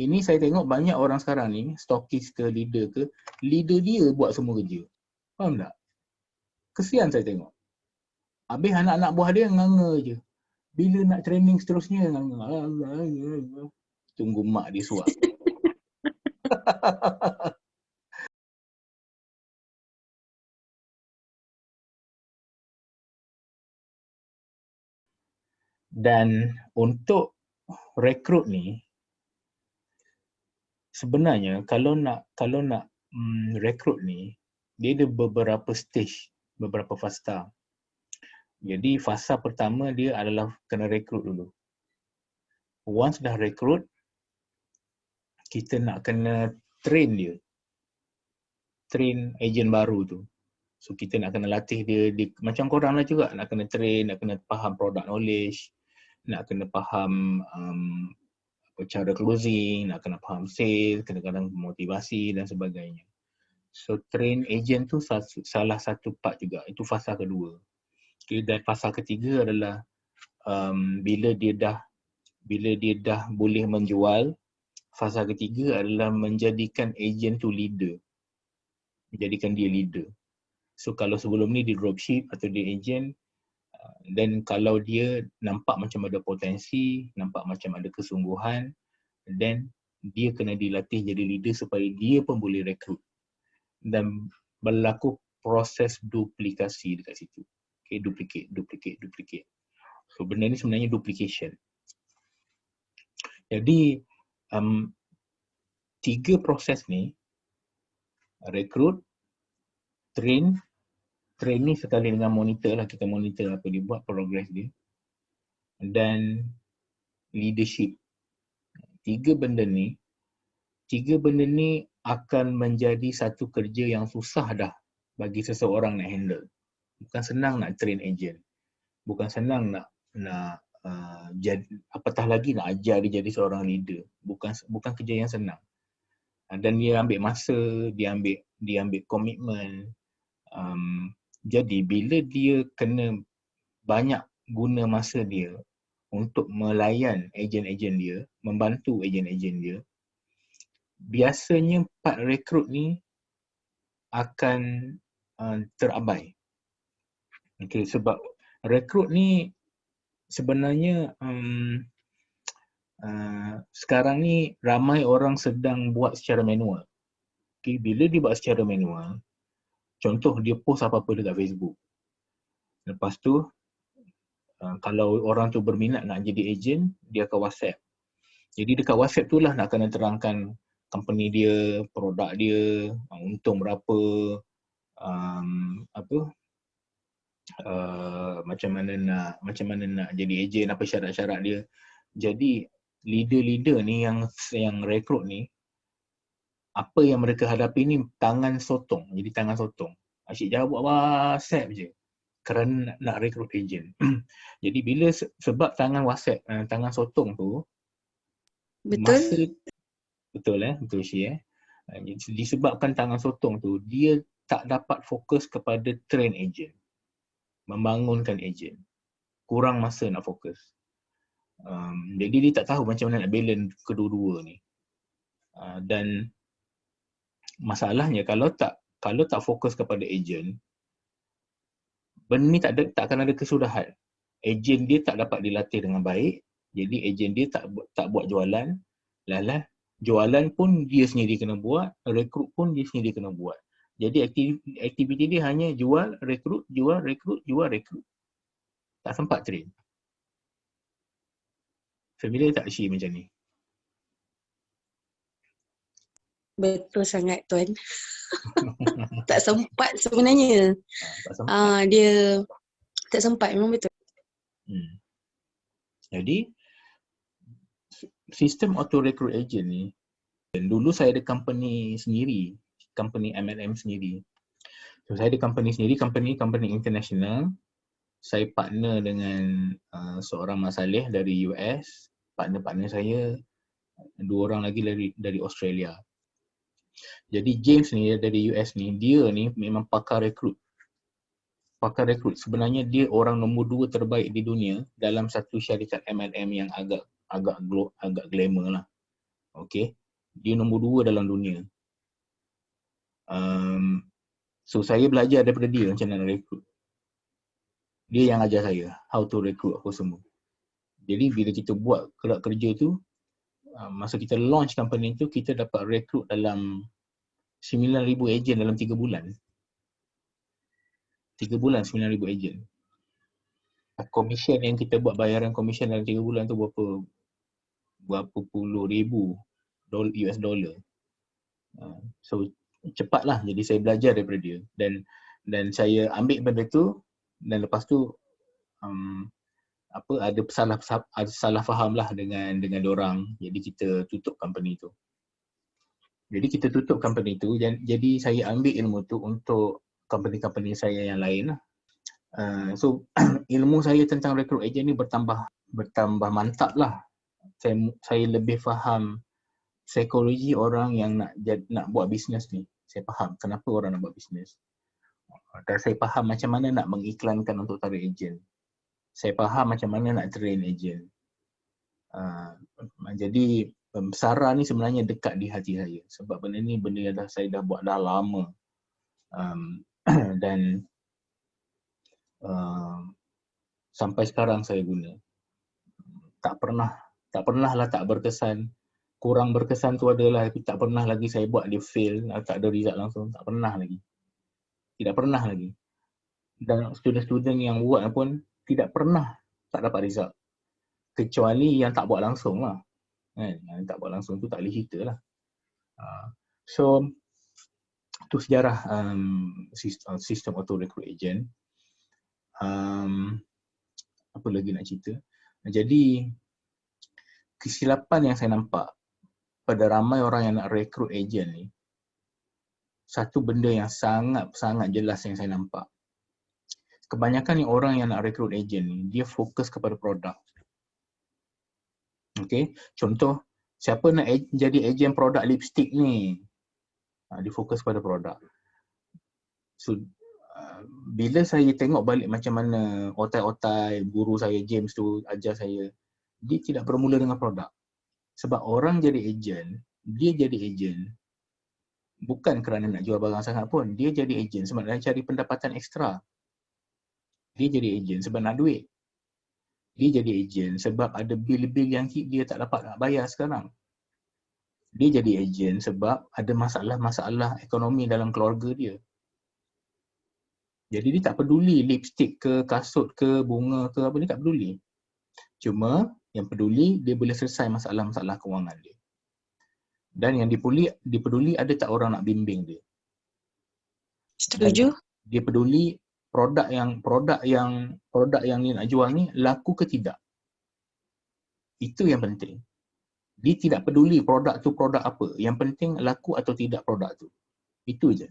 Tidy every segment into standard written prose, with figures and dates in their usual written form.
Ini saya tengok banyak orang sekarang ni, stokis ke, leader dia buat semua kerja. Faham tak? Kesian saya tengok. Habis anak-anak buah dia nganga je. Bila nak training seterusnya, nganga. Tunggu mak dia suap. Dan untuk rekrut ni, sebenarnya kalau nak rekrut ni, dia ada beberapa stage, beberapa fasa. Jadi fasa pertama dia adalah kena rekrut dulu. Once dah rekrut, kita nak kena train dia. Train ejen baru tu. So kita nak kena latih dia, macam korang lah juga, nak kena train, nak kena faham product knowledge, nak kena faham cara closing, nak kena faham sales, kadang-kadang motivasi dan sebagainya. So train agent tu salah satu part juga, itu fasa kedua. Okay, dan fasa ketiga adalah bila dia dah boleh menjual, fasa ketiga adalah menjadikan agent tu leader. Menjadikan dia leader. So kalau sebelum ni dia dropship atau dia agent, dan kalau dia nampak macam ada potensi, nampak macam ada kesungguhan, then dia kena dilatih jadi leader supaya dia pun boleh rekrut. Dan berlaku proses duplikasi dekat situ. Okay, duplicate. So benda ni sebenarnya duplication. Jadi 3 proses ni, rekrut, train ni sekali dengan monitor lah, kita monitor apa dia buat, progress dia, dan leadership. 3 benda ni akan menjadi satu kerja yang susah dah bagi seseorang nak handle. Bukan senang nak train agent. Bukan senang nak jadi, apatah lagi nak ajar dia jadi seorang leader. Bukan kerja yang senang. Dan dia ambil masa, dia ambil komitmen. Jadi bila dia kena banyak guna masa dia untuk melayan ejen-ejen dia, membantu ejen-ejen dia, biasanya part rekrut ni akan terabai. Okay, sebab rekrut ni sebenarnya sekarang ni ramai orang sedang buat secara manual. Okay, bila dia buat secara manual, contoh dia post apa-apa dekat Facebook. Lepas tu, kalau orang tu berminat nak jadi ejen, dia akan WhatsApp. Jadi dekat WhatsApp tu lah nak kena terangkan company dia, produk dia, untung berapa, macam mana nak jadi ejen, apa syarat-syarat dia. Jadi leader-leader ni yang rekrut ni, apa yang mereka hadapi ni tangan sotong. Jadi tangan sotong. Asyik jawab WhatsApp je kerana nak rekrut ejen. Jadi bila sebab tangan WhatsApp, tangan sotong tu, Betul? Betul Syih. Disebabkan tangan sotong tu, dia tak dapat fokus kepada train agent, membangunkan agent. Kurang masa nak fokus. Jadi dia tak tahu macam mana nak balance kedua-dua ni. Dan masalahnya kalau tak fokus kepada agent, benda ni tak akan ada kesudahan. Agent dia tak dapat dilatih dengan baik, jadi agent dia tak buat jualan. Lalah jualan pun dia sendiri kena buat, rekrut pun dia sendiri kena buat. Jadi aktiviti dia hanya jual, rekrut. Tak sempat train. Familiar tak Syih macam ni? Betul sangat Tuan. Tak sempat sebenarnya. Tak sempat. Dia tak sempat, memang betul. Jadi sistem auto recruit agent ni, dan dulu saya ada company sendiri, company MLM sendiri. So saya ada company sendiri, company international. Saya partner dengan seorang Mak Saleh dari US, partner saya 2 orang lagi dari Australia. Jadi James ni dari US ni, dia ni memang pakar rekrut. Sebenarnya dia orang nombor 2 terbaik di dunia dalam satu syarikat MLM yang agak glamour lah. Okay. Dia nombor 2 dalam dunia. So saya belajar daripada dia macam mana rekrut. Dia yang ajar saya how to recruit apa semua. Jadi bila kita buat gerak kerja tu, masa kita launch company tu, kita dapat rekrut dalam 9,000 ejen dalam 3 bulan. 3 bulan 9,000 ejen. Commission yang kita buat, bayaran commission dalam 3 bulan tu berapa puluh ribu US dollar. So cepatlah, jadi saya belajar daripada dia dan saya ambil benda tu dan lepas tu ada salah faham lah dengan diorang. Jadi kita tutup company tu. Jadi saya ambil ilmu tu untuk company-company saya yang lain lah. So ilmu saya tentang recruit agent ni bertambah mantap lah. Saya lebih faham psikologi orang yang nak buat bisnes ni. Saya faham kenapa orang nak buat bisnes. Dan saya faham macam mana nak mengiklankan untuk tarik ejen. Saya faham macam mana nak train ejen. Jadi SARA ni sebenarnya dekat di hati saya. Sebab benda ni benda yang saya dah buat dah lama. Dan sampai sekarang saya guna. Tak pernah lah tak berkesan. Kurang berkesan tu adalah, tapi tak pernah lagi saya buat dia fail, tak ada result langsung. Tak pernah lagi. Tidak pernah lagi. Dan student-student yang buat pun tidak pernah tak dapat result. Kecuali yang tak buat langsung lah. Yang tak buat langsung tu tak boleh cerita lah. So, tu sejarah sistem auto recruit agent. Apa lagi nak cerita? Jadi, kesilapan yang saya nampak pada ramai orang yang nak recruit agent ni, satu benda yang sangat jelas yang saya nampak. Kebanyakan ni orang yang nak recruit agent ni, dia fokus kepada produk. Okay, contoh, siapa nak jadi ejen produk lipstick ni? Dia fokus pada produk. So, bila saya tengok balik macam mana otai-otai guru saya James tu ajar saya, dia tidak bermula dengan produk. Sebab orang jadi ejen, dia jadi ejen bukan kerana nak jual barang sangat pun. Dia jadi ejen sebab nak cari pendapatan ekstra. Dia jadi ejen sebab nak duit. Dia jadi ejen sebab ada bil-bil yang dia tak dapat nak bayar sekarang. Dia jadi ejen sebab ada masalah-masalah ekonomi dalam keluarga dia. Jadi dia tak peduli lipstick ke, kasut ke, bunga ke apa, dia tak peduli. Cuma yang peduli dia boleh selesai masalah-masalah kewangan dia. Dan yang dipeduli ada tak orang nak bimbing dia. Setuju. Dan dia peduli produk yang dia nak jual ni laku ke tidak. Itu yang penting. Dia tidak peduli produk tu produk apa. Yang penting laku atau tidak produk tu. Itu je.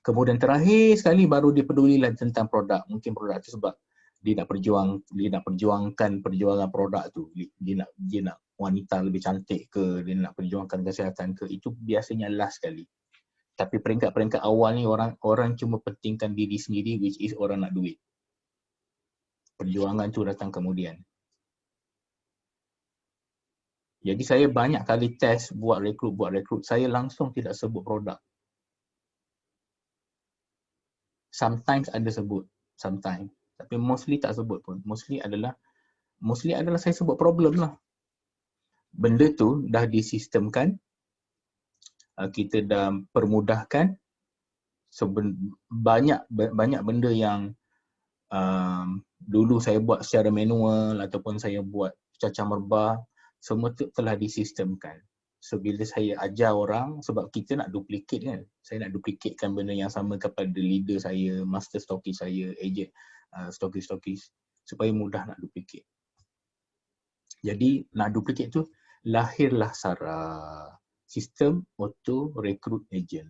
Kemudian terakhir sekali baru dia pedulilah tentang produk. Mungkin produk tu sebab dia nak perjuangkan perjuangan produk tu. Dia nak wanita lebih cantik ke, dia nak perjuangkan kesihatan ke, itu biasanya last sekali. Tapi peringkat-peringkat awal ni orang cuma pentingkan diri sendiri, which is orang nak duit. Perjuangan tu datang kemudian. Jadi saya banyak kali test buat rekrut, saya langsung tidak sebut produk. Sometimes ada sebut, sometimes. Tapi mostly tak sebut pun. Mostly adalah saya sebut problem lah. Benda tu dah disistemkan, kita dah permudahkan. So banyak benda yang dulu saya buat secara manual ataupun saya buat cacah merbah, semua tu telah disistemkan. So bila saya ajar orang, sebab kita nak duplicate kan, saya nak duplicatkan benda yang sama kepada leader saya, master stockist saya, agent stockist, supaya mudah nak duplicate. Jadi nak duplicate tu lahirlah SARA, sistem auto recruit agent.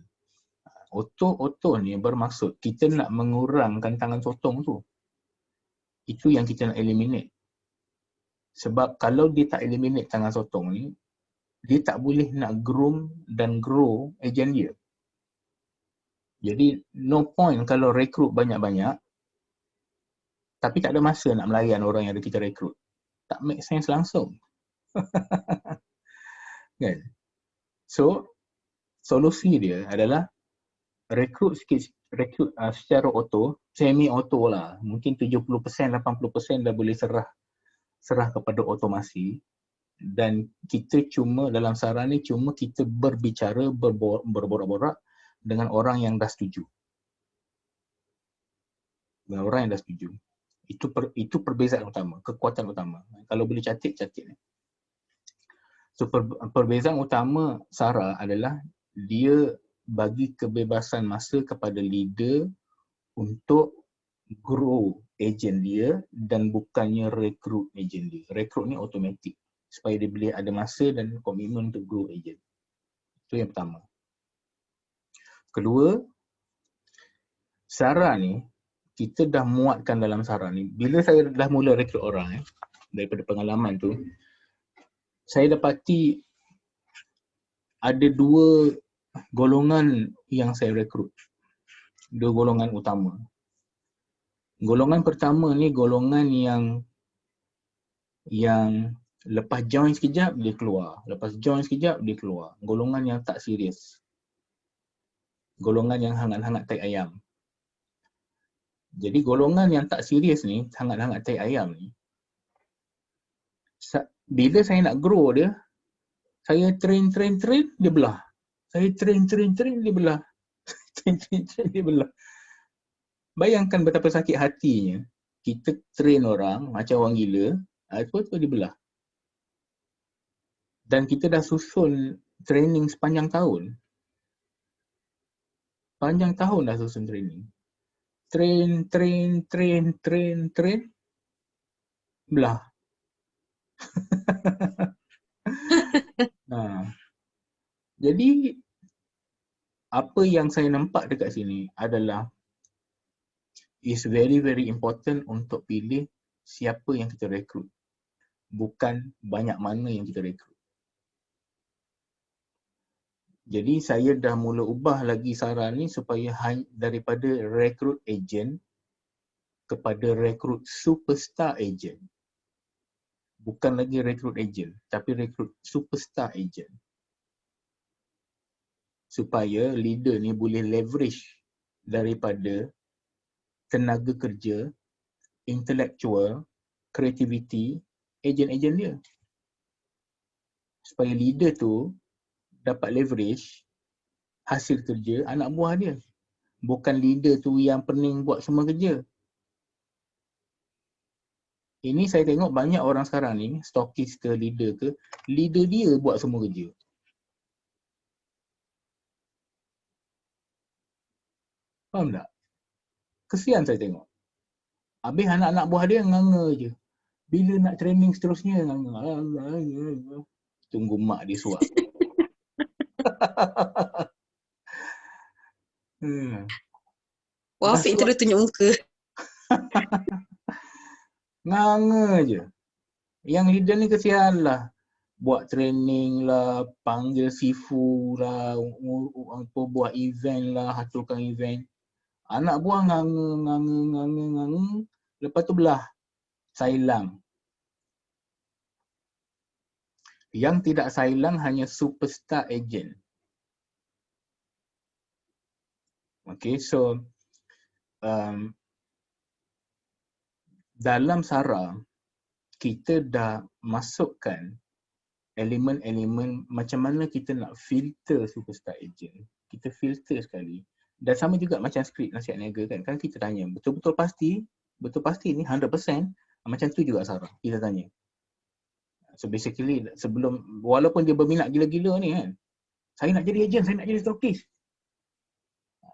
Auto ni bermaksud kita nak mengurangkan tangan sotong tu. Itu yang kita nak eliminate. Sebab kalau dia tak eliminate tangan sotong ni, dia tak boleh nak groom dan grow ejen dia. Jadi no point kalau rekrut banyak-banyak tapi tak ada masa nak melayan orang yang ada kita rekrut. Tak make sense langsung. kan? So, solusi dia adalah rekrut secara auto, semi auto lah. Mungkin 70%, 80% dah boleh serah kepada otomasi. Dan kita cuma dalam saran ni cuma kita berbicara, berborak-borak dengan orang yang dah setuju. Dengan orang yang dah setuju. Itu perbezaan utama, kekuatan utama. Kalau boleh catat ni. So perbezaan utama SARA adalah dia bagi kebebasan masa kepada leader untuk grow agent dia dan bukannya rekrut agent dia. Rekrut ni automatik supaya dia boleh ada masa dan komitmen untuk grow agent. Itu yang pertama. Kedua, SARA ni kita dah muatkan dalam SARA ni. Bila saya dah mula rekrut orang daripada pengalaman tu, saya dapati ada dua golongan yang saya rekrut. Dua golongan utama. Golongan pertama ni golongan yang lepas join sekejap dia keluar. Lepas join sekejap dia keluar. Golongan yang tak serius. Golongan yang hangat-hangat tai ayam. Jadi golongan yang tak serius ni, hangat-hangat tai ayam ni, bila saya nak grow dia, saya train, dia belah. Saya train, dia belah. train, dia belah. Bayangkan betapa sakit hatinya kita train orang macam orang gila, tu dia belah. Dan kita dah susun training sepanjang tahun. Panjang tahun dah susun training. Train, belah. Jadi apa yang saya nampak dekat sini adalah is very important untuk pilih siapa yang kita rekrut. Bukan banyak mana yang kita rekrut. Jadi saya dah mula ubah lagi saran ni supaya daripada rekrut agent kepada rekrut superstar agent. Bukan lagi rekrut agent, tapi rekrut superstar agent. Supaya leader ni boleh leverage daripada tenaga kerja, intellectual, creativity, agent-agent dia. Supaya leader tu dapat leverage hasil kerja anak buah dia. Bukan leader tu yang pening buat semua kerja. Ini saya tengok banyak orang sekarang ni, stokis ke leader dia buat semua kerja. Faham tak? Kesian saya tengok. Habis anak-anak buah dia nganga je. Bila nak training seterusnya, nganga. Tunggu mak dia suap. Wah, Afiq terus tunjuk muka. Nganga je. Yang leader ni kesian lah. Buat training lah, panggil sifu lah, buat event lah, aturkan event. Anak buah nganga. Lepas tu belah. Sailang. Yang tidak sailang hanya superstar agent. Okay, so dalam SARA, kita dah masukkan elemen-elemen macam mana kita nak filter superstar agent. Kita filter sekali. Dan sama juga macam skrip nasihat niaga kan. Kan kita tanya, betul-betul pasti ni 100%, macam tu juga SARA. Kita tanya. So basically, walaupun dia berminat gila-gila ni kan, saya nak jadi agent, saya nak jadi stokis.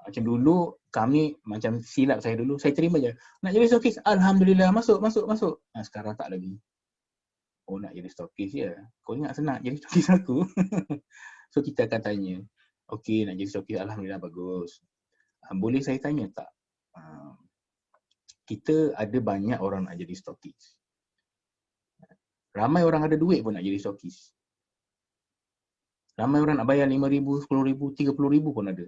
Macam dulu, kami macam silap saya dulu, saya terima je. Nak jadi stokis, alhamdulillah, masuk. Sekarang tak lagi. Oh, nak jadi stokis je. Kau ingat senang jadi stokis aku? So kita akan tanya, okey, nak jadi stokis, alhamdulillah, bagus. Boleh saya tanya tak? Kita ada banyak orang nak jadi stokis. Ramai orang ada duit pun nak jadi stokis. Ramai orang nak bayar RM5,000, RM10,000, RM30,000 pun ada.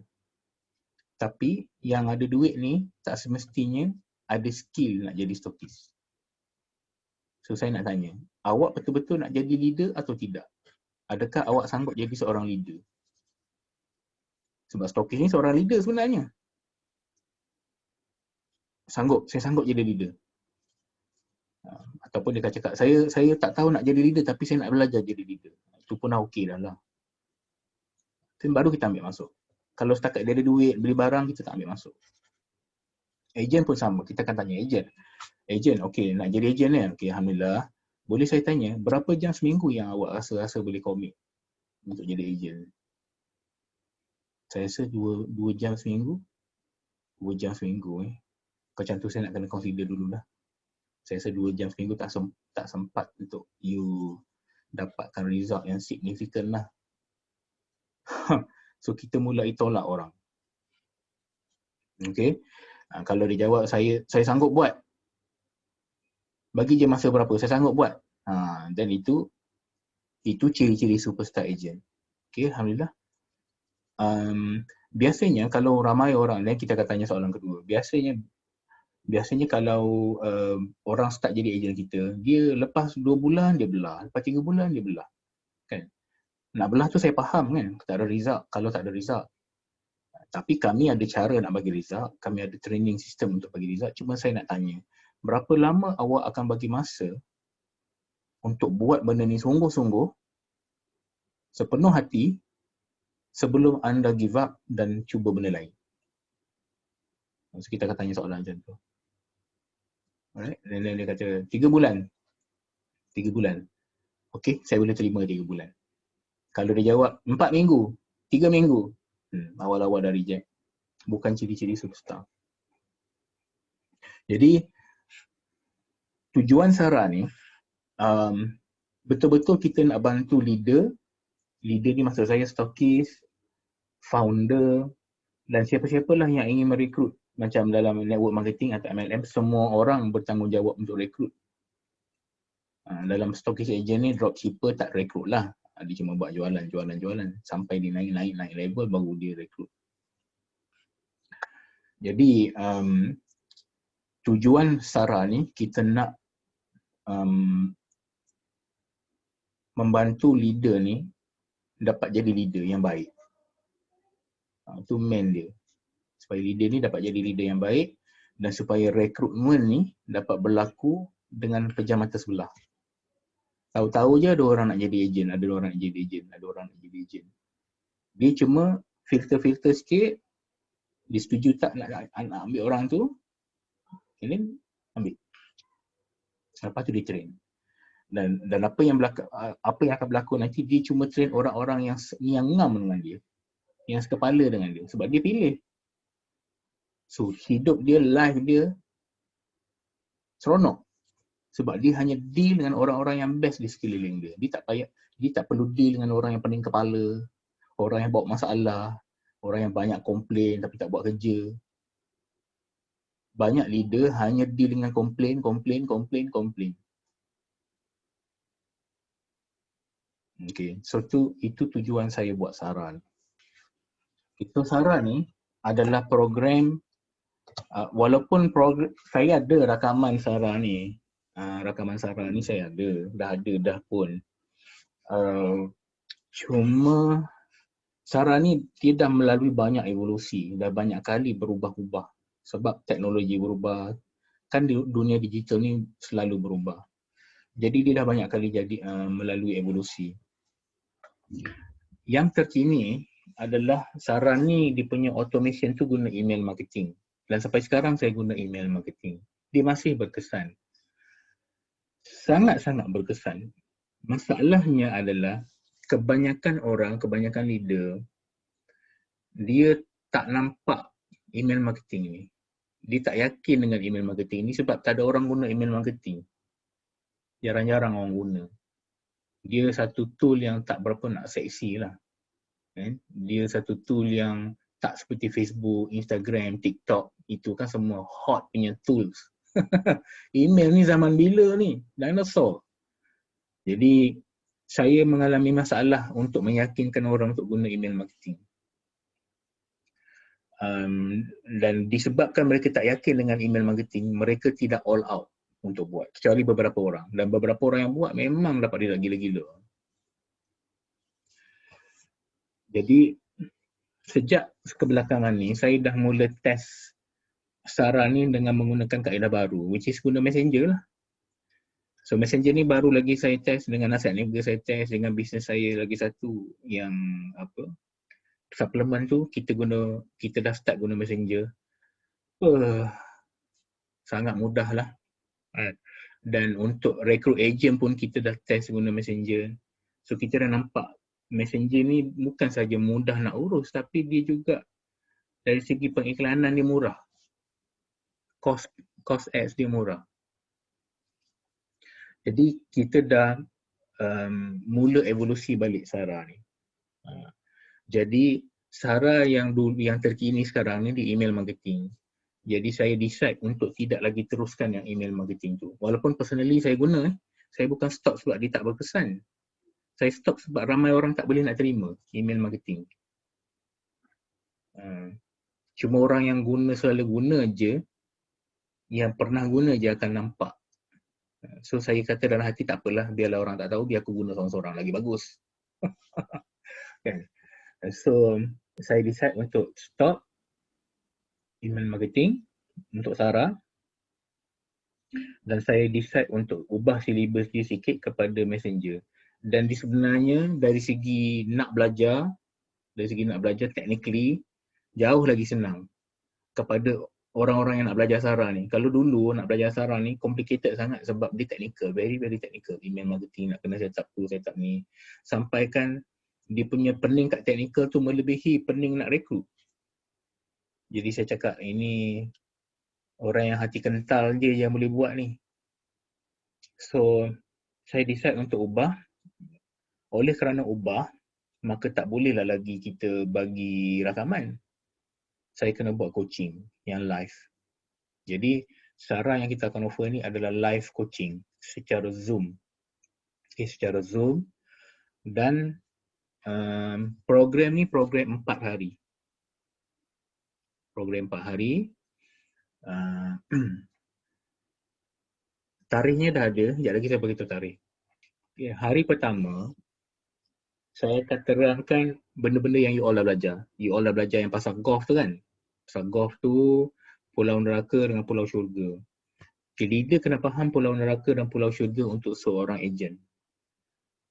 Tapi yang ada duit ni tak semestinya ada skill nak jadi stokis. So saya nak tanya, awak betul-betul nak jadi leader atau tidak? adakah awak sanggup jadi seorang leader? Sebab stokis ni seorang leader sebenarnya. Saya sanggup jadi leader. Ataupun dia akan cakap, saya tak tahu nak jadi leader tapi saya nak belajar jadi leader. Itu pun dah okey dah lah. Then baru kita ambil masuk. Kalau setakat dia ada duit, beli barang, kita tak ambil masuk. Ejen pun sama, kita akan tanya ejen. Ejen, okey, nak jadi ejen ni? Okey, Alhamdulillah. Boleh saya tanya, berapa jam seminggu yang awak rasa boleh komit untuk jadi ejen? Saya rasa 2 jam seminggu. 2 jam seminggu. Macam tu saya nak kena consider dulu lah. Saya rasa 2 jam seminggu tak sempat untuk you dapatkan result yang signifikan lah. So kita mulai tolak orang. Okay. Kalau dia jawab saya sanggup buat. Bagi je masa berapa, saya sanggup buat. Dan itu ciri-ciri superstar agent. Okay, Alhamdulillah. Biasanya kalau ramai orang, dan kita akan tanya soalan kedua. Biasanya kalau orang start jadi ejen kita, dia lepas 2 bulan dia belah, lepas 3 bulan dia belah. Kan? Nak belah tu saya faham kan, tak ada result, kalau tak ada result. Tapi kami ada cara nak bagi result, kami ada training system untuk bagi result. Cuma saya nak tanya, berapa lama awak akan bagi masa untuk buat benda ni sungguh-sungguh, sepenuh hati, sebelum anda give up dan cuba benda lain? So kita akan tanya soalan macam tu. Alright, dan dia kata 3 bulan. 3 bulan. Okey, saya boleh terima 3 bulan. Kalau dia jawab 4 minggu, 3 minggu, awal-awal dah reject. Bukan ciri-ciri superstar. Jadi tujuan Sarah ni betul-betul kita nak bantu leader. Leader ni maksud saya stokis, founder dan siapa-siapalah yang ingin merekrut. Macam dalam network marketing atau MLM, semua orang bertanggungjawab untuk rekrut. Dalam stokis agent ni, dropshipper tak rekrut lah. Dia cuma buat jualan. Sampai dia naik level baru dia rekrut. Jadi tujuan Sarah ni, kita nak membantu leader ni dapat jadi leader yang baik. Itu main dia. Supaya leader ni dapat jadi leader yang baik dan supaya rekrutmen ni dapat berlaku dengan pejam mata sebelah. Tahu-tahu je ada orang nak jadi ejen, ada orang nak jadi ejen. Dia cuma filter sikit, dia setuju tak nak ambil orang tu, and ambil. Lepas tu dia train. Dan apa yang akan berlaku nanti, dia cuma train orang-orang yang ngam dengan dia, yang sekepala dengan dia, sebab dia pilih. So hidup dia, life dia seronok sebab dia hanya deal dengan orang-orang yang best di sekeliling dia. Dia tak perlu deal dengan orang yang pening kepala, orang yang bawa masalah, orang yang banyak komplain tapi tak buat kerja. Banyak leader hanya deal dengan komplain. Okay, so itu tujuan saya buat Sarah. Itu Sarah ni adalah program, walaupun saya ada rakaman Sarah ni. Rakaman Sarah ni saya dah ada pun. Cuma Sarah ni dia dah melalui banyak evolusi, dah banyak kali berubah-ubah sebab teknologi berubah. Kan dunia digital ni selalu berubah. Jadi dia dah banyak kali melalui evolusi. Yang terkini adalah Sarah ni dia punya automation tu guna email marketing. Dan sampai sekarang saya guna email marketing. Dia masih berkesan. Sangat-sangat berkesan. Masalahnya adalah kebanyakan leader, dia tak nampak email marketing ni. Dia tak yakin dengan email marketing ni sebab tak ada orang guna email marketing. Jarang-jarang orang guna. Dia satu tool yang tak berapa nak seksi lah. Dia satu tool yang tak seperti Facebook, Instagram, TikTok. Itu kan semua hot punya tools. Email ni zaman bila ni? Dinosaur. Jadi saya mengalami masalah untuk meyakinkan orang untuk guna email marketing. Dan disebabkan mereka tak yakin dengan email marketing, mereka tidak all out untuk buat. Kecuali beberapa orang. Dan beberapa orang yang buat memang dapat dia gila-gila. Jadi sejak kebelakangan ni saya dah mula test Sarah ni dengan menggunakan kaedah baru, which is guna Messenger lah. So Messenger ni baru lagi saya test dengan Nasihat Niaga, saya test dengan bisnes saya lagi satu yang apa, suplemen tu kita dah start guna Messenger. Sangat mudah lah. Dan untuk rekrut agent pun kita dah test guna Messenger. So kita dah nampak Messenger ni bukan saja mudah nak urus, tapi dia juga dari segi pengiklanan dia murah. Cost ads dia murah. Jadi kita dah mula evolusi balik Sarah ni. Jadi Sarah yang terkini sekarang ni di email marketing. Jadi saya decide untuk tidak lagi teruskan yang email marketing tu. Walaupun personally saya guna, saya bukan stop sebab dia tak berkesan. Saya stop sebab ramai orang tak boleh nak terima email marketing. Cuma orang yang selalu guna je, yang pernah guna je akan nampak. So saya kata dalam hati tak apalah, biarlah orang tak tahu, biar aku guna seorang-seorang lagi bagus. Kan? So saya decide untuk stop email marketing untuk Sarah, dan saya decide untuk ubah silibus dia sikit kepada Messenger. Dan sebenarnya dari segi nak belajar technically jauh lagi senang kepada orang-orang yang nak belajar Sarah ni. Kalau dulu nak belajar Sarah ni complicated sangat sebab dia technical, very technical. Email marketing nak kena set up tu, set up ni. Sampai kan dia punya pening kat technical tu melebihi pening nak rekrut. Jadi saya cakap ini orang yang hati kental je yang boleh buat ni. So saya decide untuk ubah. Oleh kerana ubah, maka tak bolehlah lagi kita bagi rakaman. Saya kena buat coaching yang live. Jadi Sarah yang kita akan offer ni adalah live coaching secara Zoom. Okay, secara Zoom. Dan program ni program 4 hari. Program 4 hari. Tarikhnya dah ada, sekejap lagi saya beritahu tarikh. Okay, hari pertama, saya akan terangkan benda-benda yang you all dah belajar. You all dah belajar yang pasal golf tu kan? Pasal golf tu, pulau neraka dengan pulau syurga. Jadi dia kena faham pulau neraka dan pulau syurga untuk seorang ejen.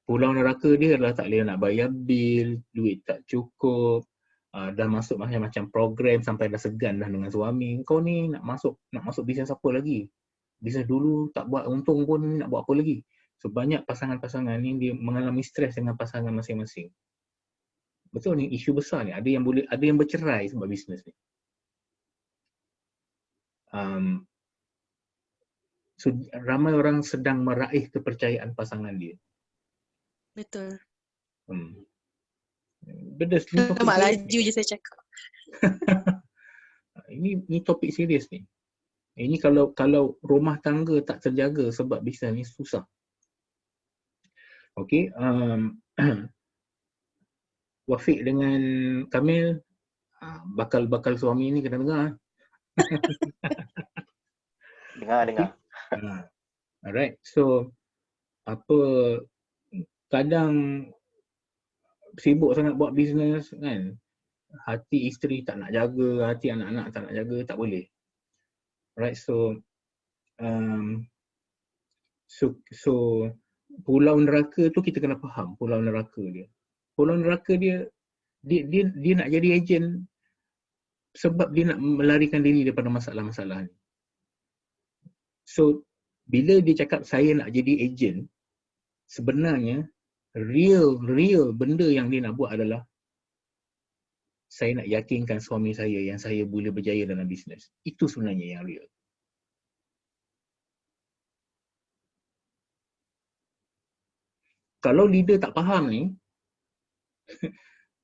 Pulau neraka dia adalah tak boleh nak bayar bil, duit tak cukup, dah masuk macam-macam program sampai dah segan dah dengan suami. Kau ni nak masuk bisnes apa lagi? Bisnes dulu tak buat untung pun nak buat apa lagi? So banyak pasangan-pasangan ni dia mengalami stres dengan pasangan masing-masing. Betul ni, isu besar ni. Ada yang bercerai sebab bisnes ni. So ramai orang sedang meraih kepercayaan pasangan dia. Betul. Benda ni topik Nampak serius. laju je saya cakap. Ini topik serius ni. Ini kalau rumah tangga tak terjaga sebab bisnes ni susah. Okey, Wafiq dengan Kamil, bakal suami ni kena dengar. Dengar. Alright, so kadang sibuk sangat buat bisnes kan, hati isteri tak nak jaga, hati anak-anak tak nak jaga, tak boleh. Alright, so pulau neraka tu kita kena faham pulau neraka dia. Pulau neraka dia nak jadi ejen sebab dia nak melarikan diri daripada masalah-masalah ni. So bila dia cakap saya nak jadi ejen, sebenarnya real benda yang dia nak buat adalah saya nak yakinkan suami saya yang saya boleh berjaya dalam bisnes. Itu sebenarnya yang real. Kalau leader tak faham ni,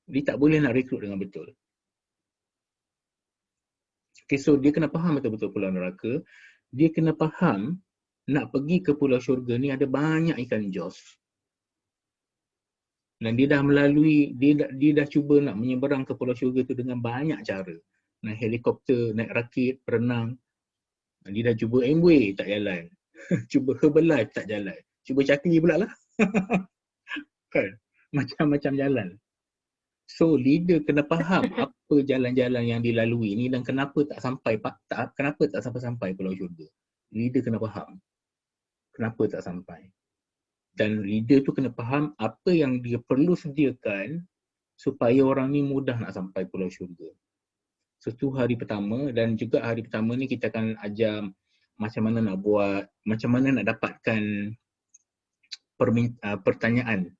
dia tak boleh nak rekrut dengan betul. Okay, so dia kena faham betul-betul pulau neraka. Dia kena faham nak pergi ke pulau syurga ni ada banyak ikan jos. Dan dia dah cuba nak menyeberang ke pulau syurga tu dengan banyak cara. Naik helikopter, naik rakit, berenang. Dia dah cuba Amway, tak jalan. Cuba Herbalife, tak jalan. Cuba Cakri pula lah. Kan? Macam-macam jalan. So leader kena faham apa jalan-jalan yang dilalui ni dan kenapa tak sampai Pulau Syurga. Leader kena faham kenapa tak sampai. Dan leader tu kena faham apa yang dia perlu sediakan supaya orang ni mudah nak sampai Pulau Syurga. So tu hari pertama, dan juga hari pertama ni kita akan ajar macam mana nak buat, macam mana nak dapatkan pertanyaan.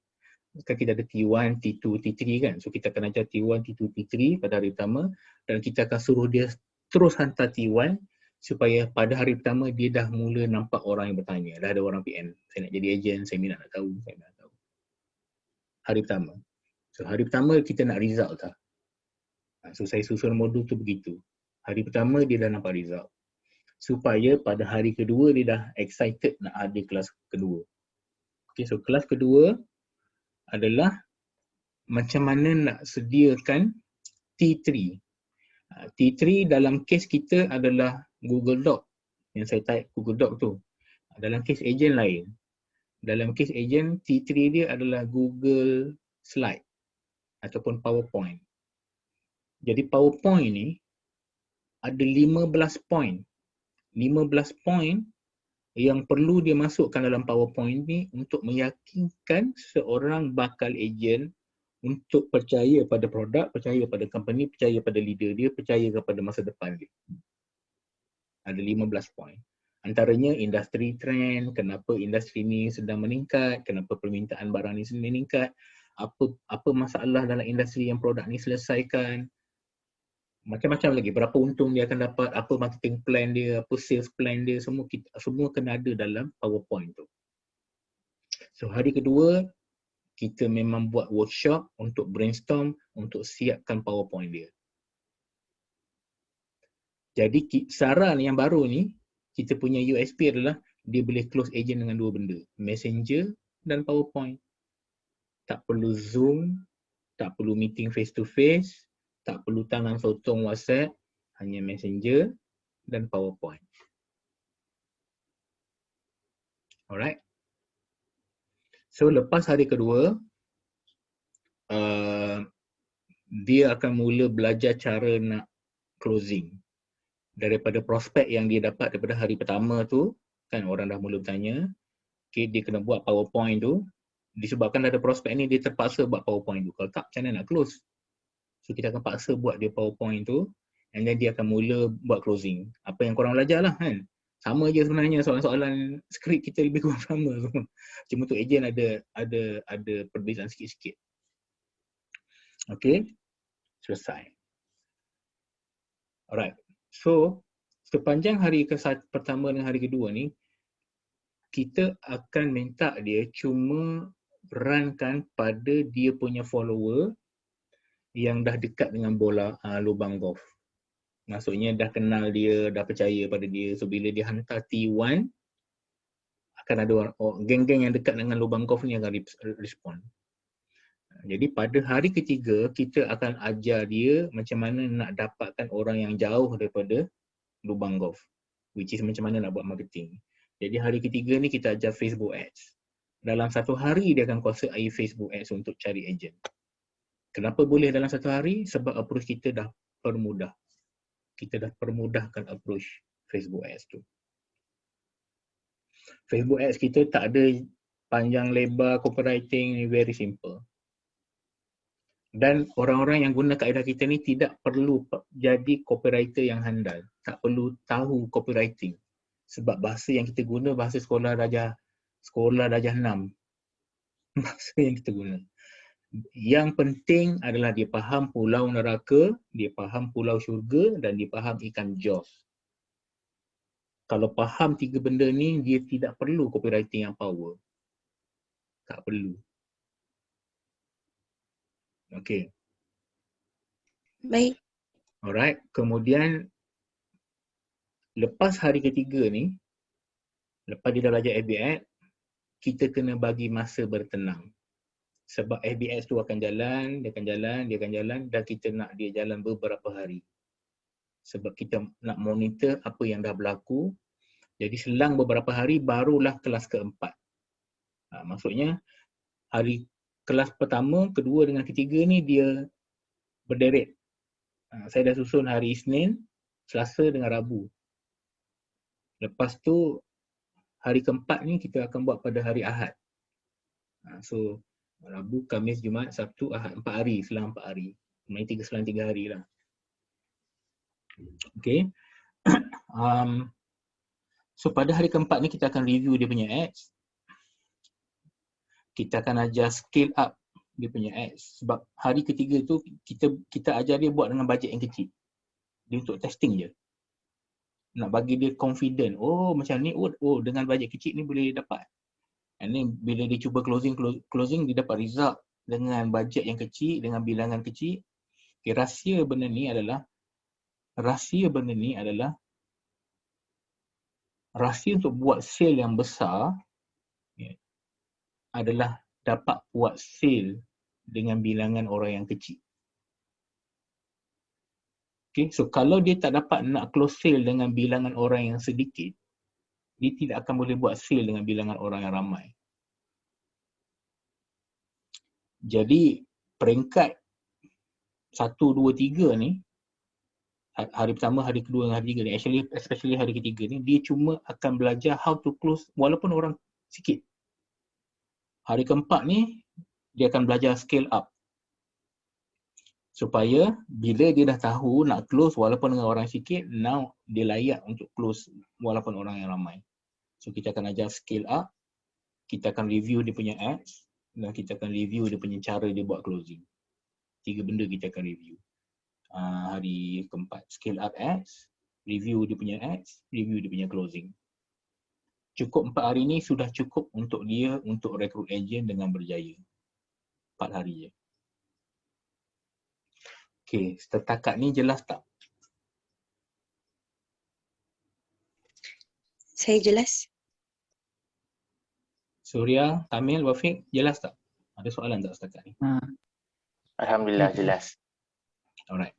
Kan kita ada T1, T2, T3 kan. So kita akan ajar T1, T2, T3 pada hari pertama dan kita akan suruh dia terus hantar T1 supaya pada hari pertama dia dah mula nampak orang yang bertanya. Dah ada orang PM. Saya nak jadi ejen, saya minat nak tahu, saya nak tahu. Hari pertama. So hari pertama kita nak result tak? So saya susun modul tu begitu. Hari pertama dia dah nampak result. Supaya pada hari kedua dia dah excited nak ada kelas kedua. Okay, so kelas kedua adalah macam mana nak sediakan T3. T3 dalam kes kita adalah Google Doc. Yang saya type Google Doc tu. Dalam kes ejen lain. Dalam kes ejen, T3 dia adalah Google Slide ataupun PowerPoint. Jadi PowerPoint ni ada 15 point. 15 point yang perlu dia masukkan dalam PowerPoint ni untuk meyakinkan seorang bakal ejen untuk percaya pada produk, percaya pada company, percaya pada leader dia, percaya kepada masa depan dia. Ada 15 point. Antaranya industri trend, kenapa industri ni sedang meningkat, kenapa permintaan barang ni sedang meningkat, apa masalah dalam industri yang produk ni selesaikan, macam-macam lagi, berapa untung dia akan dapat, apa marketing plan dia, apa sales plan dia, semua kena ada dalam PowerPoint tu. So hari kedua, kita memang buat workshop untuk brainstorm, untuk siapkan PowerPoint dia. Jadi saran yang baru ni, kita punya USP adalah dia boleh close agent dengan dua benda, Messenger dan PowerPoint. Tak perlu Zoom, tak perlu meeting face to face, tak perlu tangan sotong WhatsApp, hanya Messenger dan PowerPoint. Alright. So lepas hari kedua, dia akan mula belajar cara nak closing. Daripada prospek yang dia dapat daripada hari pertama tu, kan orang dah mula bertanya, okay, dia kena buat PowerPoint tu. Disebabkan ada prospek ni, dia terpaksa buat PowerPoint tu. Kalau tak, macam mana nak close? So kita akan paksa buat dia PowerPoint tu, and then dia akan mula buat closing. Apa yang korang belajar lah kan. Sama je sebenarnya, soalan-soalan skrip kita lebih kurang sama. Cuma tu ejen ada perbezaan sikit-sikit. Okay, selesai. Alright, so sepanjang hari pertama dan hari kedua ni, kita akan minta dia cuma runkan pada dia punya follower yang dah dekat dengan bola lubang golf. Maksudnya dah kenal dia, dah percaya pada dia. So bila dia hantar T1, akan ada geng-geng yang dekat dengan lubang golf ni akan respon. Jadi pada hari ketiga, kita akan ajar dia macam mana nak dapatkan orang yang jauh daripada lubang golf. Which is macam mana nak buat marketing. Jadi hari ketiga ni kita ajar Facebook Ads. Dalam satu hari dia akan kuasai Facebook Ads untuk cari agent. Kenapa boleh dalam satu hari? Sebab approach kita dah permudah. Kita dah permudahkan approach Facebook Ads tu. Facebook Ads kita tak ada panjang lebar copywriting, very simple. Dan orang-orang yang guna kaedah kita ni tidak perlu jadi copywriter yang handal. Tak perlu tahu copywriting. Sebab bahasa yang kita guna bahasa sekolah darjah 6. Bahasa yang kita guna. Yang penting adalah dia faham pulau neraka, dia faham pulau syurga dan dia faham ikan Jaws. Kalau faham tiga benda ni, dia tidak perlu copywriting yang power. Tak perlu. Okay. Baik. Alright. Kemudian, lepas hari ketiga ni, lepas dia dah belajar FBX, kita kena bagi masa bertenang. Sebab FBX tu akan jalan, dia akan jalan dan kita nak dia jalan beberapa hari. Sebab kita nak monitor apa yang dah berlaku. Jadi selang beberapa hari barulah kelas keempat. Maksudnya hari kelas pertama, kedua dengan ketiga ni dia berderet. Saya dah susun hari Isnin, Selasa dengan Rabu. Lepas tu hari keempat ni kita akan buat pada hari Ahad. So Rabu, Khamis, Jumaat, Sabtu, Ahad, 4 hari, selang 4 hari. Main 3 selang 3 hari lah. Okay. So pada hari keempat ni kita akan review dia punya ads. Kita akan ajar scale up dia punya ads. Sebab hari ketiga tu kita ajar dia buat dengan bajet yang kecil. Dia untuk testing je. Nak bagi dia confident. Oh macam ni, oh dengan bajet kecil ni boleh dapat. And then bila dia cuba closing dia dapat result dengan bajet yang kecil, dengan bilangan kecil. Okay, rahsia benda ni adalah rahsia untuk buat sale yang besar adalah dapat buat sale dengan bilangan orang yang kecil. Okay, so kalau dia tak dapat nak close sale dengan bilangan orang yang sedikit, dia tidak akan boleh buat sale dengan bilangan orang yang ramai. Jadi peringkat 1, 2, 3 ni, hari pertama, hari kedua dan hari ketiga ni, especially hari ketiga ni, dia cuma akan belajar how to close walaupun orang sikit. Hari keempat ni, dia akan belajar scale up. Supaya bila dia dah tahu nak close walaupun dengan orang sikit, now dia layak untuk close walaupun orang yang ramai. So kita akan ajar scale up, kita akan review dia punya ads, dan kita akan review dia punya cara dia buat closing. 3 benda kita akan review. Hari keempat, scale up ads, review dia punya ads, review dia punya closing. Cukup 4 hari ni sudah cukup untuk dia untuk rekrut agent dengan berjaya. 4 hari je. Okay, setakat ni jelas tak? Saya jelas. Surya, Kamil, Wafiq, jelas tak? Ada soalan tak setakat ni? Alhamdulillah jelas. Alright.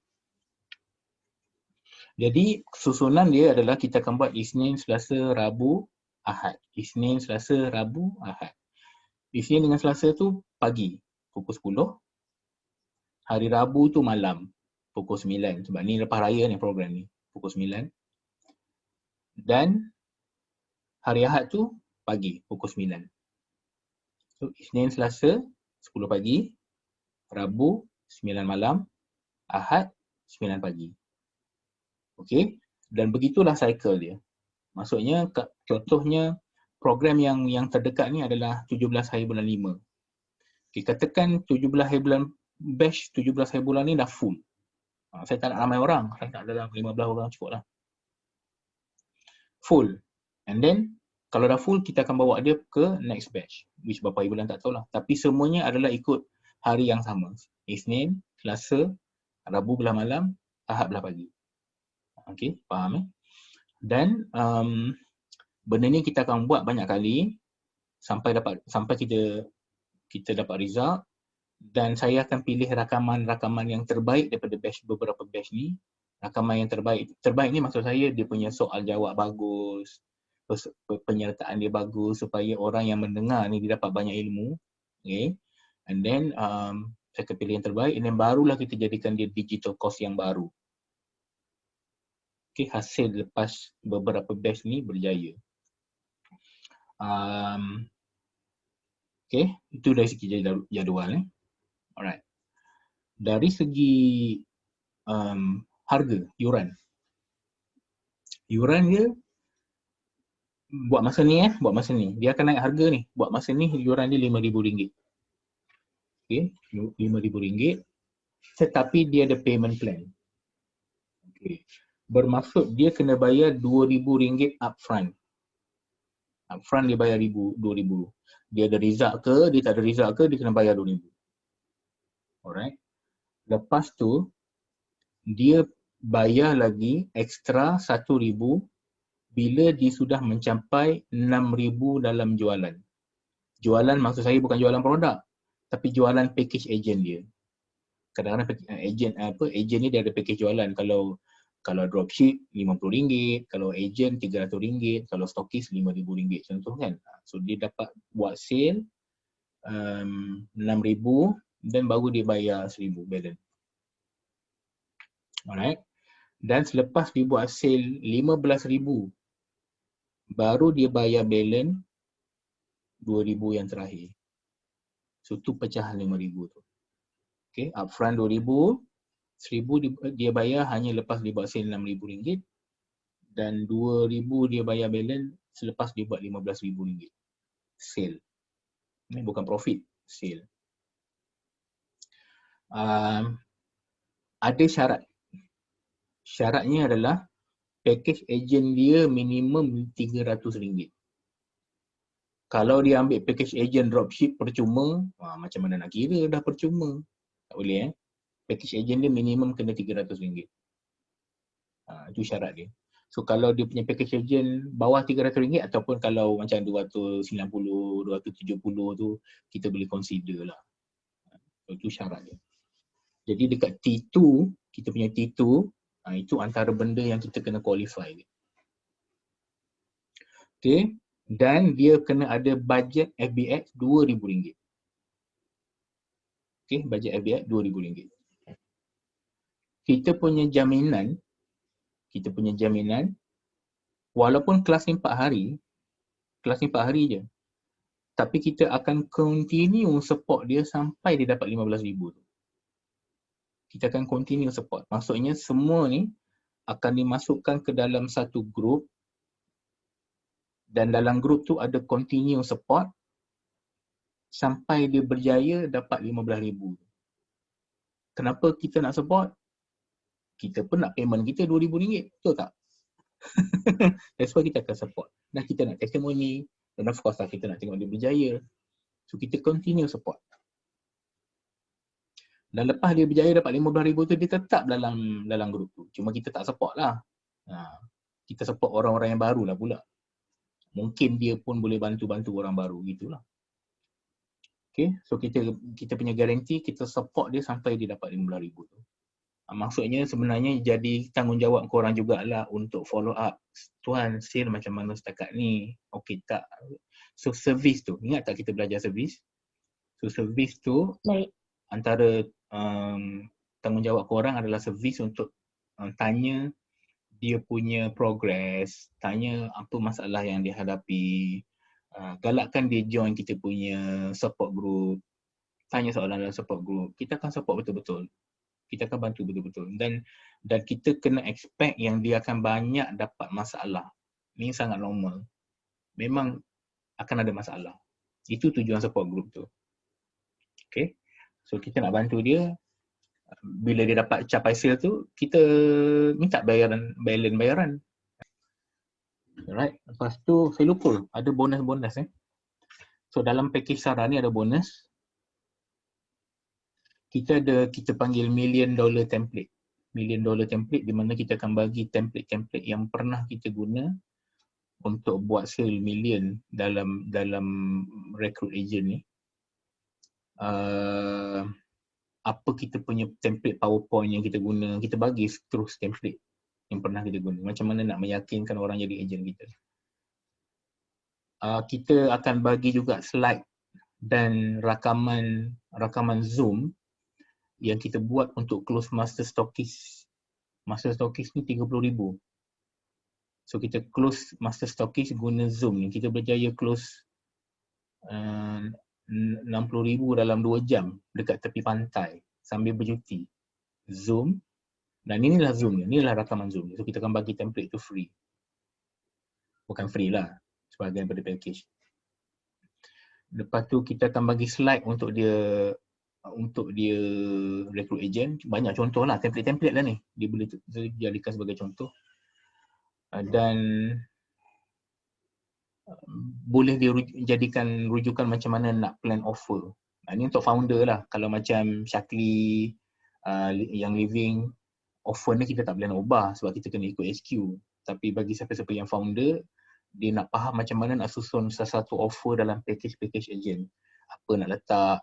Jadi susunan dia adalah kita akan buat Isnin, Selasa, Rabu, Ahad. Isnin, Selasa, Rabu, Ahad. Isnin dengan Selasa tu pagi, pukul 10. Hari Rabu tu malam, pukul 9. Sebab ni lepas raya ni program ni, pukul 9. Dan hari Ahad tu pagi, pukul 9. So Isnin, Selasa, 10 pagi. Rabu, 9 malam. Ahad, 9 pagi. Okey, dan begitulah cycle dia. Maksudnya contohnya program yang terdekat ni adalah 17 hari bulan 5. Okey, katakan 17 hari bulan batch 17 hari bulan ni dah full. Saya tak nak ramai orang, saya nak dalam 15 orang cukup lah. Full. And then kalau dah full kita akan bawa dia ke next batch. Which berapa hari bulan tak tahulah. Tapi semuanya adalah ikut hari yang sama. Isnin, Selasa, Rabu belah malam, Ahad belah pagi. Okey, faham Dan benda ni kita akan buat banyak kali sampai kita dapat result, dan saya akan pilih rakaman yang terbaik daripada beberapa batch ni. Rakaman yang terbaik ni maksud saya dia punya soal jawab bagus, penyertaan dia bagus supaya orang yang mendengar ni dia dapat banyak ilmu. Okay. And then saya akan pilih yang terbaik, dan barulah kita jadikan dia digital course yang baru. Okay, hasil lepas beberapa batch ni berjaya. Okay, itu dari segi jadual. Alright. Dari segi harga, yuran dia buat masa ni dia akan naik harga ni. Buat masa ni yuran dia RM5,000. Okay, RM5,000. Tetapi dia ada payment plan. Okay. Bermaksud dia kena bayar RM2,000 upfront. Upfront dia bayar RM2,000. Dia ada result ke, dia tak ada result ke, dia kena bayar RM2,000. Alright. Lepas tu, dia bayar lagi ekstra RM1,000 bila dia sudah mencapai RM6,000 dalam jualan. Jualan maksud saya bukan jualan produk, tapi jualan package agent dia. Kadang-kadang agent ni dia ada package jualan. Kalau dropship RM50, kalau agent RM300, kalau stokis RM5,000 contoh kan. So dia dapat buat sale RM6,000 dan baru dia bayar RM1,000 balance. Alright. Dan selepas dibuat sale 15,000, baru dia bayar balance 2,000 yang terakhir. So tu pecahan 5,000 tu. Okay, upfront 2,000, 1,000 dia bayar hanya lepas dia buat sale RM6,000 dan 2,000 dia bayar balance selepas dia buat RM15,000. Sale. Ini bukan profit, sale. Ada syarat. Syaratnya adalah package agent dia minimum RM300. Kalau dia ambil package agent dropship percuma, macam mana nak kira dah percuma? Tak boleh Package agent dia minimum kena RM300. Itu syarat dia. So kalau dia punya package agent bawah RM300 ataupun kalau macam 290, 270 tu, kita boleh consider lah. So, itu syarat dia. Jadi dekat T2, kita punya T2, itu antara benda yang kita kena qualify dia. Okay. Dan dia kena ada budget FBX RM2,000. Okay, budget FBX RM2,000. Kita punya jaminan, walaupun kelas ni 4 hari, je. Tapi kita akan continue support dia sampai dia dapat 15,000 tu. Kita akan continue support. Maksudnya semua ni akan dimasukkan ke dalam satu group dan dalam group tu ada continue support sampai dia berjaya dapat 15,000. Kenapa kita nak support? Kita pun nak payment kita RM2,000, betul tak? That's why kita akan support. Dan kita nak testimoni dan of course lah kita nak tengok dia berjaya. So kita continue support. Dan lepas dia berjaya dapat 15,000 tu, dia tetap dalam grup tu. Cuma kita tak support lah. Kita support orang-orang yang baru lah pula. Mungkin dia pun boleh bantu-bantu orang baru gitulah. Okay, so kita punya garanti, kita support dia sampai dia dapat 15,000 tu. Maksudnya sebenarnya jadi tanggungjawab korang jugalah untuk follow up. Tuan, sale macam mana setakat ni? Okay tak? So service tu, ingat tak kita belajar service? So service tu, antara tanggungjawab korang adalah servis untuk tanya dia punya progress, tanya apa masalah yang dia hadapi, galakkan dia join kita punya support group, tanya soalan dalam support group. Kita akan support betul-betul. Kita akan bantu betul-betul. Dan kita kena expect yang dia akan banyak dapat masalah. Ini sangat normal. Memang akan ada masalah. Itu tujuan support group tu. Okay. So kita nak bantu dia, bila dia dapat capai sale tu, kita minta bayaran. Alright, lepas tu saya lupa, ada bonus-bonus So dalam package Sarah ni ada bonus. Kita panggil $1 million template. $1 million template di mana kita akan bagi template-template yang pernah kita guna untuk buat sale million dalam recruit agent ni. Apa kita punya template PowerPoint yang kita guna, kita bagi terus template yang pernah kita guna. Macam mana nak meyakinkan orang jadi ejen kita. Kita akan bagi juga slide dan rakaman Zoom yang kita buat untuk close master stockist. Master stockist ni 30,000. So kita close master stockist guna Zoom ni. Kita berjaya close 60,000 dalam 2 jam dekat tepi pantai sambil bercuti. Zoom. Dan inilah Zoom ni, inilah rakaman Zoom ni. So kita akan bagi template tu free. Bukan free lah, sebahagian daripada package. Lepas tu kita akan bagi slide untuk dia recruit agent. Banyak contoh lah, template-template lah ni. Dia boleh jadikan sebagai contoh. Dan boleh dijadikan rujukan macam mana nak plan offer. Ini untuk founder lah. Kalau macam Syakli, yang living, offer ni kita tak boleh nak ubah sebab kita kena ikut SQ. Tapi bagi siapa-siapa yang founder, dia nak faham macam mana nak susun sesuatu offer dalam package agent. Apa nak letak,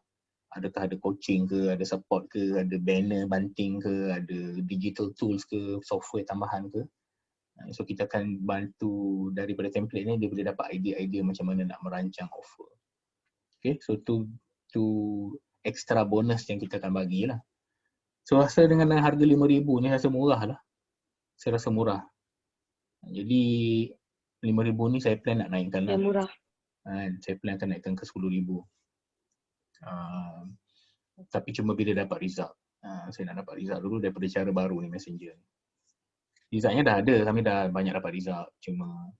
adakah ada coaching ke, ada support ke, ada banner, banting ke, ada digital tools ke, software tambahan ke. So kita akan bantu daripada template ni, dia boleh dapat idea-idea macam mana nak merancang offer. Okay, so tu extra bonus yang kita akan bagilah. So rasa dengan harga 5,000 ni rasa murah lah. Saya rasa murah. Jadi 5,000 ni saya plan nak naikkan lah. Yang murah. Saya plan akan naikkan ke 10,000. Tapi cuma bila dapat result. Saya nak dapat result dulu daripada cara baru ni Messenger ni. Resultnya dah ada, kami dah banyak dapat result. Cuma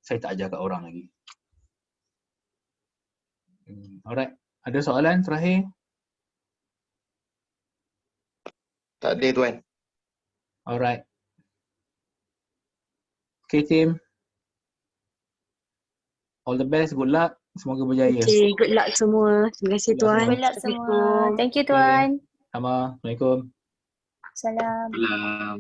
saya tak ajar kat orang lagi. Alright, ada soalan terakhir? Tak ada tuan. Alright. Okay team. All the best, good luck. Semoga berjaya. Okay, good luck semua. Terima kasih Good luck Tuan. semua. Good luck semua. Thank you Tuan. Sama. Assalamualaikum. Salam. Salam.